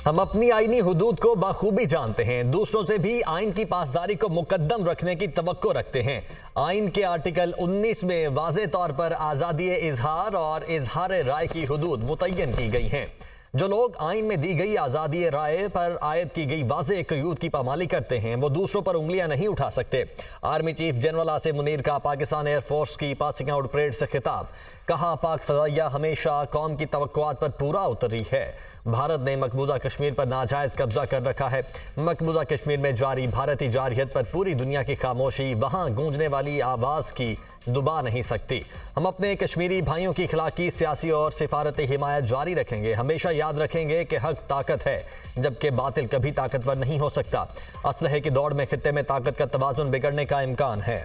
हम अपनी आईनी हुदूद को बाखूबी जानते हैं, दूसरों से भी आइन की पासदारी को मुकद्दम रखने की तवक्को रखते हैं। आइन के आर्टिकल 19 में वाज़े तौर पर आज़ादी इजहार और इजहार राय की हुदूद मुतय्यन की गई हैं। जो लोग आइन में दी गई आज़ादी राय पर आयद की गई वाज़े क़यूद की पामाली करते हैं, वो दूसरों पर उंगलियां नहीं उठा सकते। Army chief general Asim Munir का पाकिस्तान एयरफोर्स की पासिंग आउट परेड से खिताब। कहा, पाक फ़ज़ाइया हमेशा कौम की तवक्कुआत पर पूरा उतरी है। भारत ने मकबूजा कश्मीर पर नाजायज़ कब्जा कर रखा है। मकबूजा कश्मीर में जारी भारतीय जारहियत पर पूरी दुनिया की खामोशी वहाँ गूंजने वाली आवाज़ की दुबा नहीं सकती। हम अपने कश्मीरी भाइयों की अखलाकी, सियासी और सिफारती हिमायत जारी रखेंगे। हमेशा याद रखेंगे कि हक ताकत है, जबकि बातिल कभी ताकतवर नहीं हो सकता। असलहे की दौड़ में खित्ते में ताकत का तवाज़ुन बिगड़ने का इम्कान है।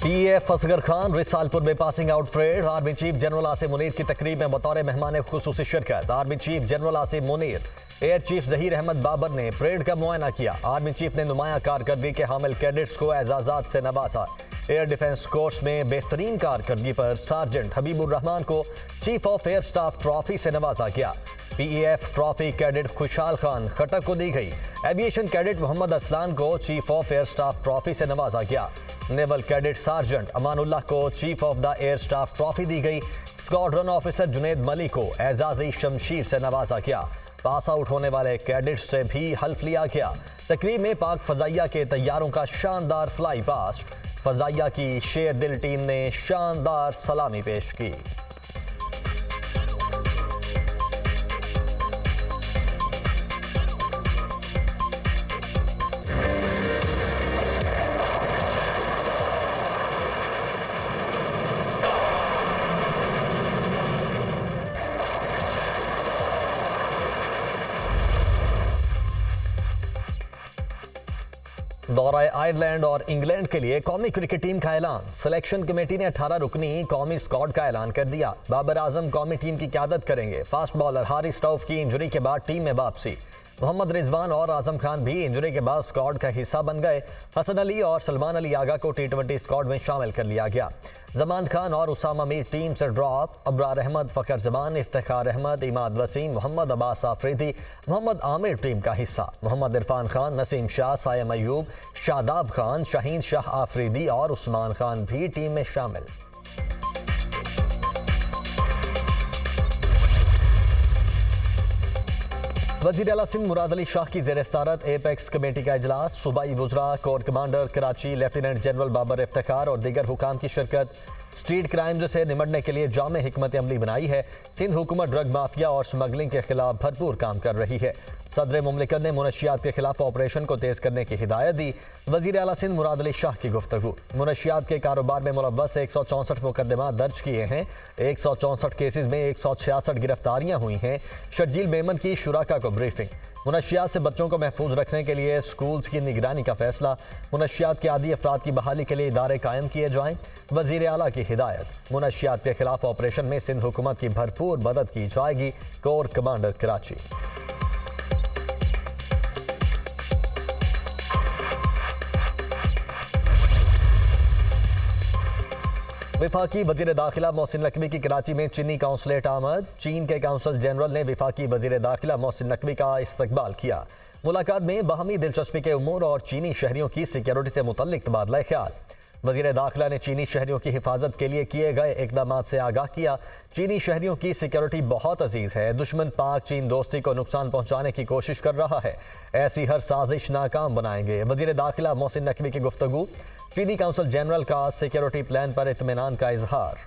पीएफ असगर खान रिसालपुर में passing out parade. Army chief general Asim Munir की तकरीब में बतौर मेहमान खुसूसी शिरकत। Army chief general Asim Munir, air chief Zaheer Ahmed Babar ने परेड का मुआयना किया। आर्मी चीफ ने नुमाया कारकर्दगी के हामिल कैडेट्स को एजाज़ात से नवाजा। एयर डिफेंस कोर्स में बेहतरीन कारकर्दगी पर सार्जेंट हबीबुर रहमान को chief of air staff trophy से नवाजा गया। पीएफ ट्रॉफी कैडेट खुशहाल खान खटक को दी गई। एविएशन कैडेट मोहम्मद असलान को chief of air staff trophy से नवाजा गया। नेवल कैडेट सार्जेंट अमानुल्लाह को chief of the air staff trophy दी गई। स्क्वाड्रन ऑफिसर जुनेद मलिक को एजाज़ी शमशीर से नवाजा गया। पास आउट होने वाले कैडेट्स से भी हल्फ लिया गया। तकरीब में पाक फ़ज़ाइया के तैयारों का शानदार फ्लाई पास्ट। फ़ज़ाइया की शेर दिल टीम ने शानदार सलामी पेश की। दौरा आयरलैंड और इंग्लैंड के लिए कौमी क्रिकेट टीम का ऐलान। सिलेक्शन कमेटी ने 18 रुकनी कौमी स्क्वाड का ऐलान कर दिया। बाबर आजम कौमी टीम की क़यादत करेंगे। फास्ट बॉलर हारिस रऊफ की इंजरी के बाद टीम में वापसी। मोहम्मद रिजवान और आजम खान भी इंजरी के बाद स्क्वाड का हिस्सा बन गए। हसन अली और सलमान अली आगा को T20 स्क्वाड में शामिल कर लिया गया। जमान खान और उसामा मीर टीम से ड्रॉप। अब्रार अहमद, फ़खर जमान, इफ्तिखार अहमद, इमाद वसीम, मोहम्मद अब्बास आफरीदी, मोहम्मद आमिर टीम का हिस्सा। मोहम्मद इरफान खान, नसीम शाह, सायम अयूब, शादाब खान, शाहीन शाह आफरीदी और उस्मान खान भी टीम में शामिल। वज़ीर आला सिंध मुराद अली शाह की ज़ेर सदारत एपेक्स कमेटी का इजलास। सूबाई वुज़रा, core commander Karachi, lieutenant general Babar Iftikhar और दीगर हुकाम की शिरकत। स्ट्रीट क्राइम्स से निमटने के लिए जामे हिकमत अमली बनाई है। सिंध हुकूमत ड्रग माफिया और स्मगलिंग के खिलाफ भरपूर काम कर रही है। सदर मुमलिकत ने मुनशियात के खिलाफ ऑपरेशन को तेज़ करने की हिदायत दी। वज़ीर आला सिंध मुराद अली शाह की गुफ्तगू। मुनशियात के कारोबार में मुलव्वस 164 मुकदमा दर्ज किए हैं। 164 केसेज में 166 गिरफ्तारियाँ हुई हैं। शर्जील मेमन की शुराका को ब्रीफिंग। मुनशियात से बच्चों को महफूज रखने के लिए स्कूल्स की निगरानी का फैसला। मुनशियात के आदी अफराद की बहाली के लिए इदारे कायम किए जाएँ। वज़ीर आला की हिदायत। मुनशियात के खिलाफ ऑपरेशन में सिंध हुकूमत की भरपूर मदद की जाएगी। Core commander Karachi. विफाकी वज़ीर दाखिला मोहसिन नकवी की कराची में चीनी काउंसलेट आमद। चीन के काउंसल जनरल ने विफाकी वज़ीर दाखिला मोहसिन नकवी का इस्तकबाल किया। मुलाकात में बाहमी दिलचस्पी के उमूर और चीनी शहरियों की सिक्योरिटी से मुतल्लिक तबादला ख्याल। वज़ीर दाखिला ने चीनी शहरियों की हिफाजत के लिए किए गए इक़दाम से आगाह किया। चीनी शहरियों की सिक्योरिटी बहुत अजीज़ है। दुश्मन पाक चीन दोस्ती को नुकसान पहुँचाने की कोशिश कर रहा है। ऐसी हर साजिश नाकाम बनाएंगे। वज़ीर दाखिला मोहसिन नकवी की गुफ्तगू। चीनी काउंसल जनरल का सिक्योरिटी प्लान पर इत्मीनान का इजहार।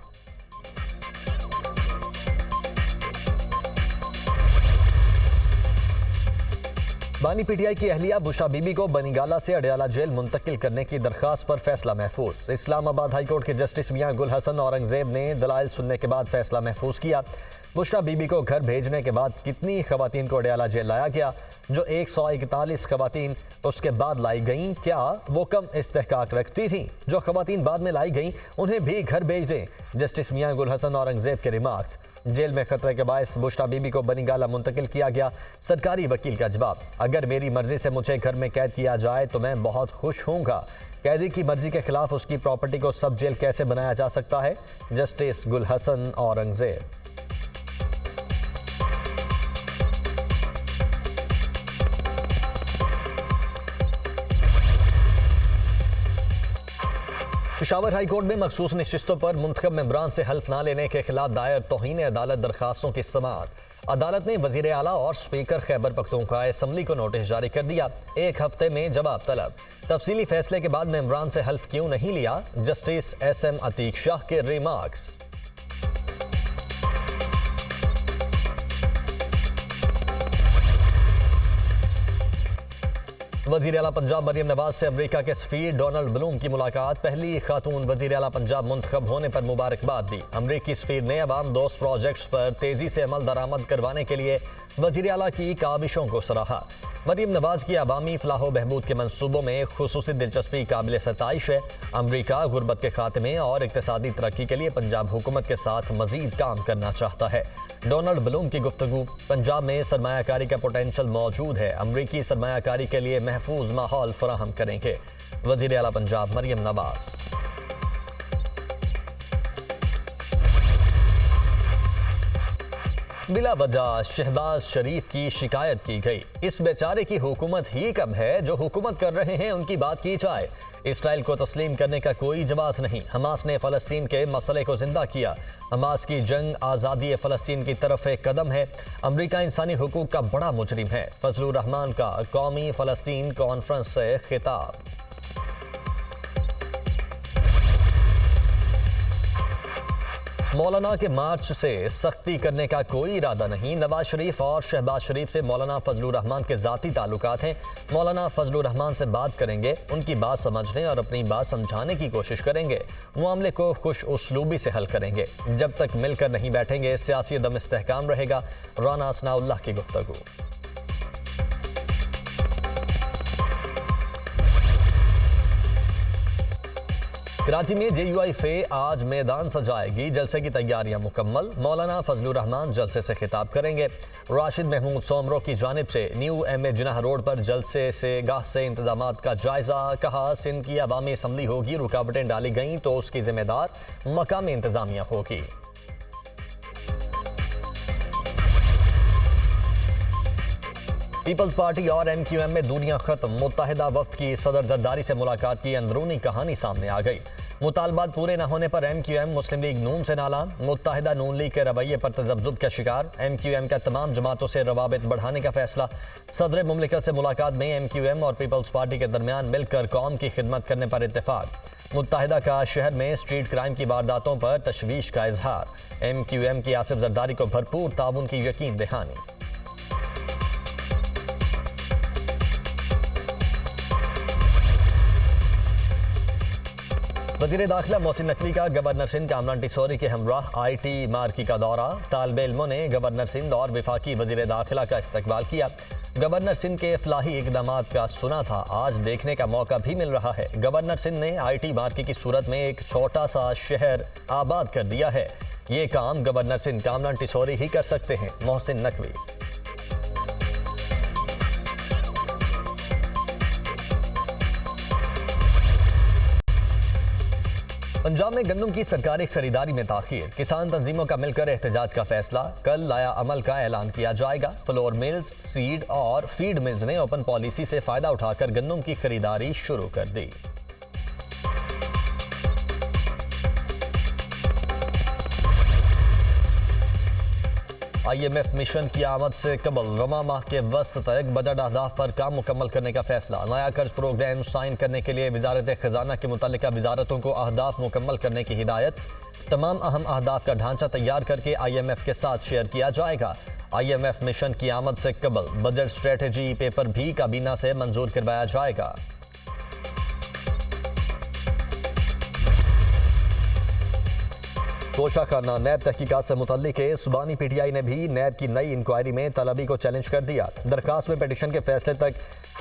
बानी पीटीआई की अहलिया बुशरा बीबी को बनीगाला से अडयाला जेल मुंतकिल करने की दरखास्त पर फैसला महफूज। इस्लामाबाद हाईकोर्ट के जस्टिस मियां गुल हसन औरंगजेब ने दलाइल सुनने के बाद फैसला महफूज किया। बुशरा बीबी को घर भेजने के बाद कितनी खवातीन को अडयाला जेल लाया गया? जो 141 खवातीन उसके बाद लाई गईं, क्या वो कम इस्तेहकाक रखती थीं? जो खवातीन बाद में लाई गईं उन्हें भी घर भेज दें। जस्टिस मियां गुल हसन औरंगजेब के रिमार्क्स। जेल में खतरे के बायस बुशरा बीबी को बनीगाला मुंतकिल किया गया। सरकारी वकील का जवाब, अगर मेरी मर्जी से मुझे घर में कैद किया जाए तो मैं बहुत खुश होऊंगा। कैदी की मर्जी के खिलाफ उसकी प्रॉपर्टी को सब जेल कैसे बनाया जा सकता है? जस्टिस गुल हसन औरंगजेब। पेशावर हाई कोर्ट में मखसूस नशिस्तों पर मुंतखब मेंबरान से हल्फ ना लेने के खिलाफ दायर तौहीन अदालत दरखास्तों की समाअत। अदालत ने वजीर आला और स्पीकर खैबर पख्तूनख्वा असम्बली को नोटिस जारी कर दिया। 1 हफ्ते में जवाब तलब। तफसीली फैसले के बाद मेंबरान से हल्फ क्यों नहीं लिया? जस्टिस SM अतीक शाह के रिमार्क्स। वजीर आला पंजाब मरियम नवाज से अमरीका के सफीर डोनाल्ड ब्लूम की मुलाकात। पहली खातून वजीर आला पंजाब मुंतखब होने पर मुबारकबाद दी। अमरीकी सफीर ने अवाम दोस्त प्रोजेक्ट्स पर तेजी से अमल दरामद करवाने के लिए वजीर आला की काविशों को सराहा। मरियम नवाज की अवामी फलाह बहबूद के मनसूबों में खुसूसी दिलचस्पी काबिल सताइश है। अमरीका गुर्बत के खात्मे और इक्तसादी तरक्की के लिए पंजाब हुकूमत के साथ मजीद काम करना चाहता है। डोनाल्ड ब्लूम की गुफ्तगू, पंजाब में सरमायाकारी का पोटेंशल मौजूद है। अमरीकी सरमायाकारी के लिए महफूज माहौल फराहम करेंगे। वजीर आला पंजाब मरियम नवाज। बिला वजह शहबाज शरीफ की शिकायत की गई। इस बेचारे की हुकूमत ही कब है? जो हुकूमत कर रहे हैं उनकी बात की जाए। इसराइल को तस्लीम करने का कोई जवाब नहीं। हमास ने फ़लस्तीन के मसले को जिंदा किया। हमास की जंग आज़ादी फ़लस्तीन की तरफ एक कदम है। अमरीका इंसानी हुकूक का बड़ा मुजरिम है। फजलुर रहमान का कौमी फ़लस्तीन कॉन्फ्रेंस से खिताब। मौलाना के मार्च से सख्ती करने का कोई इरादा नहीं। नवाज शरीफ और शहबाज शरीफ से मौलाना फजलुर रहमान के ज़ाती ताल्लुकात हैं। मौलाना फजलुर रहमान से बात करेंगे, उनकी बात समझने और अपनी बात समझाने की कोशिश करेंगे। मामले को खुश उसलूबी से हल करेंगे। जब तक मिलकर नहीं बैठेंगे सियासी अदम इस्तेहकाम रहेगा। राना असनाउल्लाह की गुफ्तगू। कराची में JUI फे आज मैदान सजाएगी। जलसे की तैयारियां मुकम्मल। मौलाना फजलुर रहमान जलसे से खिताब करेंगे। राशिद महमूद सोमरो की जानिब से न्यू MA जिनाह रोड पर जलसे से गाह से इंतजामात का जायजा। कहा, सिंध की अवामी असम्बली होगी, रुकावटें डाली गईं तो उसकी जिम्मेदार मकामी इंतजामिया होगी। पीपल्स पार्टी और MQM में दूरियां खत्म। मुत्तहिदा वफ्द की सदर जरदारी से मुलाकात की अंदरूनी कहानी सामने आ गई। मुतालबात पूरे न होने पर MQM मुस्लिम लीग नून से नाला। मुत्तहिदा नून लीग के रवैये पर तजब्जुब का शिकार। MQM का तमाम जमातों से रवाबित बढ़ाने का फैसला। सदर मुमलिकत से मुलाकात में MQM और पीपल्स पार्टी के दरमियान मिलकर कौम की खिदमत करने पर इत्तेफाक। मुत्तहिदा का शहर में स्ट्रीट क्राइम की वारदातों पर तशवीश का इजहार। MQM की आसिफ जरदारी को भरपूर ताउन की यकीन दहानी। वज़ीर दाखिला मोहसिन नकवी का गवर्नर सिंध कामरान टिसौरी के हमराह IT मार्की का दौरा। तालिब इल्मों ने गवर्नर सिंध और वफाकी वज़ीर दाखिला का इस्तकबाल किया। गवर्नर सिंध के फलाही इकदामात का सुना था, आज देखने का मौका भी मिल रहा है। गवर्नर सिंध ने IT मार्की की सूरत में एक छोटा सा शहर आबाद कर दिया है। ये काम गवर्नर सिंध कामरान टिसौरी ही कर सकते हैं। मोहसिन नकवी। पंजाब में गंदम की सरकारी खरीदारी में ताखीर। किसान तंजीमों का मिलकर एहतजाज का फैसला। कल लाया अमल का ऐलान किया जाएगा। फ्लोर मिल्स, सीड और फीड मिल्स ने ओपन पॉलिसी से फायदा उठाकर गंदम की खरीदारी शुरू कर दी। IMF मिशन की आमद से कबल रमा माह के वस्त तक बजट अहदाफ पर काम मुकम्मल करने का फैसला। नया कर्ज प्रोग्राम साइन करने के लिए वजारत खजाना की मुतल्लिका वजारतों को अहदाफ मुकम्मल करने की हिदायत। तमाम अहम अहदाफ का ढांचा तैयार करके IMF के साथ शेयर किया जाएगा। IMF मिशन की आमद से कबल बजट स्ट्रेटजी पेपर भी काबीना से मंजूर करवाया जाएगा। कोशाखाना नैब तहकीकात से मुतल्लिक केस सुबानी PTI ने भी नैब की नई इंक्वायरी में तलबी को चैलेंज कर दिया। दरखास्त में पिटीशन के फैसले तक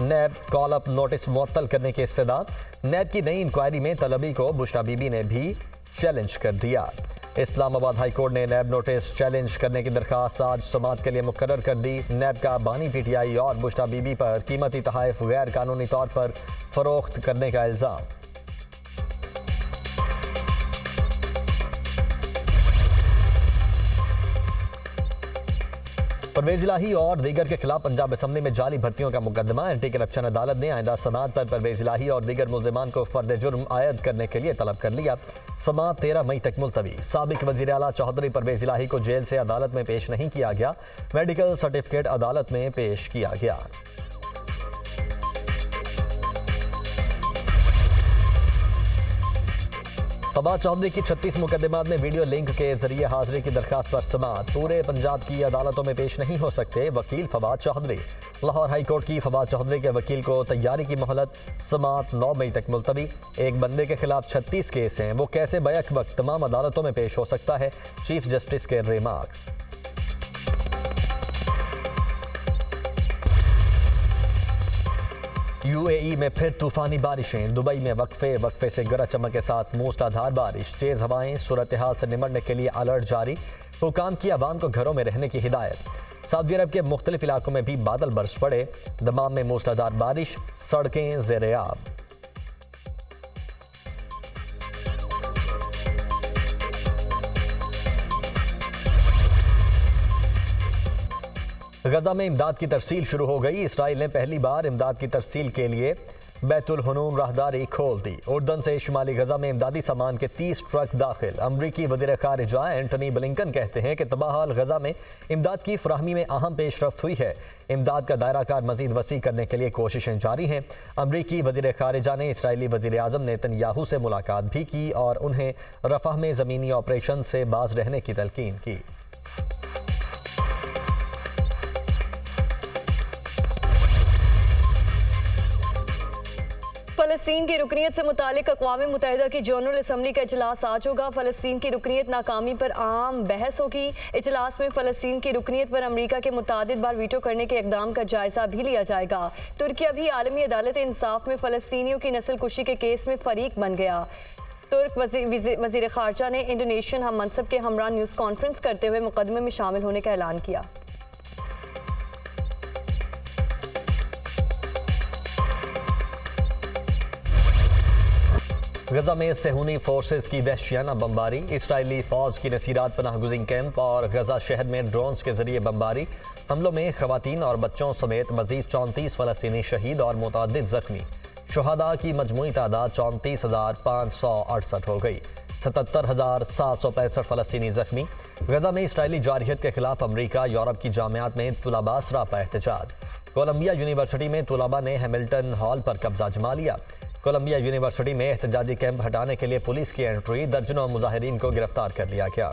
नैब कॉल अप नोटिस मुअत्तल करने की इस्तेदाद। नैब की नई इंक्वायरी में तलबी को बुशरा बीबी ने भी चैलेंज कर दिया। इस्लामाबाद हाई कोर्ट ने नैब नोटिस चैलेंज करने की दरखास्त आज समाअत के लिए मुकर्रर कर दी। नैब का बानी PTI और बुशरा बीबी पर कीमती तोहफ़ गैर कानूनी तौर पर फरोख्त करने का इल्ज़ाम। परवेज इलाही और दीगर के खिलाफ पंजाब असम्बली में जाली भर्तियों का मुकदमा। एंटी करप्शन अदालत ने आइंदा समाअत पर परवेज इलाही और दीगर मुल्जिमान को फर्द जुर्म आयद करने के लिए तलब कर लिया। समाअत 13 मई तक मुलतवी। साबिक वजीर आला चौधरी परवेज इलाही को जेल से अदालत में पेश नहीं किया गया। मेडिकल सर्टिफिकेट अदालत में पेश किया गया। फवाद चौधरी की 36 मुकदमात में वीडियो लिंक के जरिए हाजिरी की दरखास्त पर समाअत। पूरे पंजाब की अदालतों में पेश नहीं हो सकते वकील फवाद चौधरी। लाहौर हाई कोर्ट की फवाद चौधरी के वकील को तैयारी की मोहलत। समाअत 9 मई तक मुलतवी। एक बंदे के खिलाफ 36 केस हैं, वो कैसे बैक वक्त तमाम अदालतों में पेश हो सकता है? चीफ जस्टिस के रिमार्क्स। UAE में फिर तूफानी बारिशें। दुबई में वक्फे से गरज चमक के साथ मूसलाधार बारिश। तेज हवाएं। सूरत हाल से निमटने के लिए अलर्ट जारी। हुकाम की आवाम को घरों में रहने की हिदायत। सऊदी अरब के मुख्तलिफ इलाकों में भी बादल बरस पड़े। दमाम में मूसलाधार बारिश। सड़कें ज़ेर-ए-आब। गजा में इमदाद की तरसील शुरू हो गई। इसराइल ने पहली बार इमदाद की तरसील के लिए बैतुल हुनून राहदारी खोल दी। उर्दन से शुमाली गजा में इमदादी सामान के 30 ट्रक दाखिल। अमरीकी वज़ीर ख़ारिजा एंटनी ब्लिंकन कहते हैं कि तबाहाल गजा में इमदाद की फराहमी में अहम पेशरफ्त हुई है। इमदाद का दायरा कार मज़ीद वसी करने के लिए कोशिशें जारी हैं। अमरीकी वज़ीर ख़ारिजा ने इसराइली वज़ीर आज़म नेतन्याहू से मुलाकात भी की और उन्हें रफ़ह में ज़मीनी ऑपरेशन से बाज रहने की तलकीन की। फ़लस्तीन की रुकनीत से मुतालिक अक़वाम मुत्तहिदा की जनरल असम्बली का इजलास आज होगा। फ़लस्तीन की रुकनीत नाकामी पर आम बहस होगी। इजलास में फ़लस्तीन की रुकनीत पर अमरीका के मुतादिद बार वीटो करने के इक़दाम का जायज़ा भी लिया जाएगा। तुर्की भी आलमी अदालत इंसाफ में फ़लस्तीनियों की नस्ल कुशी के केस में फ़रीक बन गया। तुर्क वज़ीर ख़ारजा ने इंडोनेशियन हम मनसब के हमरा न्यूज़ कॉन्फ्रेंस करते हुए मुकदमे में शामिल होने का ऐलान किया। गजा में सेहूनी फोर्सेस की वहशियाना बमबारी। इसराइली फौज की नसीरात पनाहगुज़ीन कैंप और गजा शहर में ड्रोन्स के जरिए बमबारी। हमलों में खवातीन और बच्चों समेत मजीद 34 फ़लस्तीनी शहीद और मुतअद्दिद ज़ख्मी। शुहदा की मजमूई तादाद 34,568 हो गई। 77,765 फ़लस्तीनी ज़ख्मी। गजा में इसराइली जारहियत के खिलाफ अमरीका यूरोप की जामियात में तुलबा सरापा एहतजाज। कोलंबिया यूनिवर्सिटी में तुलबा ने हैमिल्टन हॉल पर कब्जा जमा लिया। कोलंबिया यूनिवर्सिटी में एहतजाजी कैंप हटाने के लिए पुलिस की एंट्री। दर्जनों मुजाहिरीन को गिरफ्तार कर लिया गया।